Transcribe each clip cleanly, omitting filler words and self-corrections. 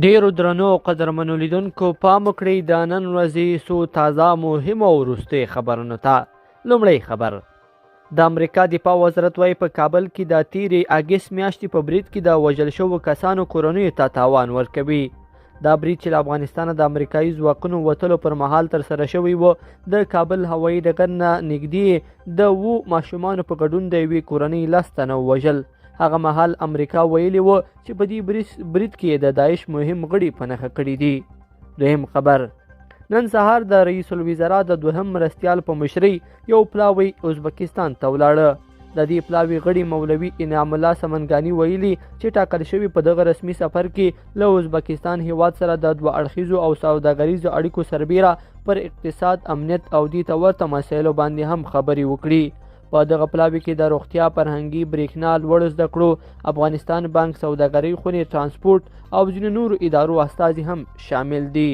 ډیرو درنو او قدرمنو لیدونکو پام وکړئ د نن ورځې څو تازه مهمو او وروستۍ خبرونو ته. لومړی خبر: د امریکا دفاع وزارت وايي په کابل کې د تیرې اګست میاشتې په برید کې د وژل شوو کسانو کورنیو ته تاوان ورکوي. دا برید چې له افغانستانه د امریکایي ځواکونو وتلو پر مهال ترسره شوی و، د کابل هوایي ډګر نه نږدې د 7 ماشومانو په ګډون د یوې کورنۍ 10 تنه ووژل. هغه مهال امریکا ویلي و چې په دې برید کې د داعش مهم غړي په نښه کړي دي. دویم خبر: نن سهار د رئیس الوزرا د دوهم مرستیال په مشرۍ یو پلاوی ازبکستان ته ولاړه. د دې پلاوي غړي مولوي انعام الله سمنګاني ویلي چې ټاکل شوي په دغه رسمي سفر کې له ازبکستان هیواد سره د 2 اړخیزو او سوداګریزو اړیکو سربیره پر اقتصاد، امنیت او دې ته ورته مسایلو باندې هم خبرې وکړي. په دغه پلاوي کې د روغتیا، فرهنګي، برېښنا، لوړو زده کړو، افغانستان بانک، سوداګرۍ خونې، ترانسپورټ او ځینو نورو ادارو استازي هم شامل دي.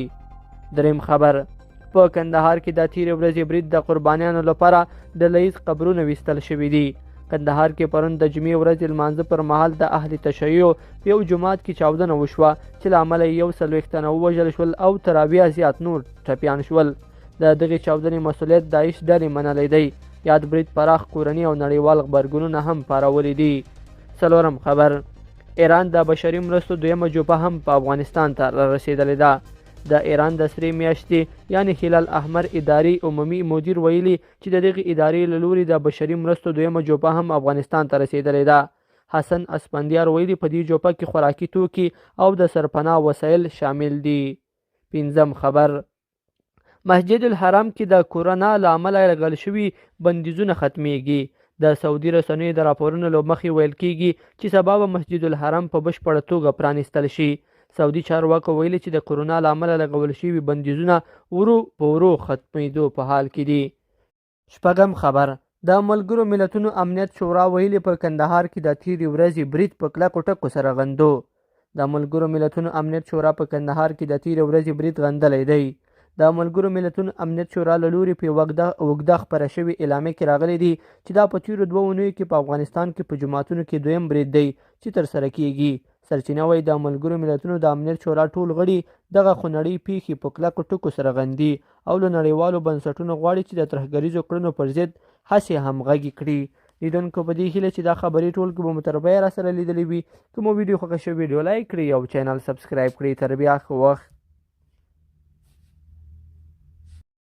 دریم خبر: په کندهار کې د تیرې ورځې برید د قربانیانو لپاره ډله ییز قبرونه ویستل شوي دي. کندهار کې پرون د جمعې ورځې لمانځه پر مهال د اهل تشیع په یو جومات کې چاودنه وشوه چې له امله 41 تنه ووژل شول او تر 80 زیات نور ټپیان شول. د دغې چاودنې مسؤلیت داعش ډلې منلی دی. یاد برید پراخ کورني او نړیوال غبرګونونه هم پارولي دي. څلورم خبر: ایران د بشري مرستو دویمه جوپه هم په افغانستان ته رارسېدلې ده. د ایران د سرې میاشتې یعنی هلال احمر اداري عمومي مدیر ویلي چې د دغې ادارې له لوري د بشري مرستو دویمه جوپه هم افغانستان ته رسېدلې ده. حسن اسفندیار ویلي په دې جوپه کې خوراکي توکي او د سرپناه وسایل شامل دي. پنځم خبر: مسجد الحرام کې د کورونا له امله لګول شوي بندیزونه ختمیږي. د سعودي رسنیو د راپورونو له مخې ویل کېږي چې سبا به مسجد الحرام په بشپړه توګه پرانیستل شي. سعودي چارواکو ویلي چې د کورونا له امله لګول شوي بندیزونه ورو په ورو ختمېدو په حال کې دي. شپږم خبر: د ملګرو ملتونو امنیت شورا ویلي په کندهار کې د تیرې ورځې برید په کلکو ټکو سره غندو. د ملګرو ملتونو امنیت شورا په کندهار کې د تیرې ورځې برید غندلی دی. د ملګرو ملتونو امنیت شورا له لوري په اوږده خپره شوې اعلامیه کې راغلی دی چې دا په تیرو 2 اونیو کې په افغانستان کې په جوماتونو کې دویم برید دی چې ترسره کیږي. سرچینه وایي د ملګرو ملتونو د امنیت شورا ټول غړي دغه خونړۍ پیښې په کلکو ټکو سره غندي او له نړیوالو بنسټونو غواړي چې د ترهګریزو کړنو پر ضد هڅې همغږي کړي. لیدونکو په دې هیله چې دا خبرې ټولګې به مو تر بیه راسره لیدلې وي. که مو ویډیو خوښه شوې ویډیو لایک کړئ او چینل سبسکرایب کړئ. تر بیا ښه وخت.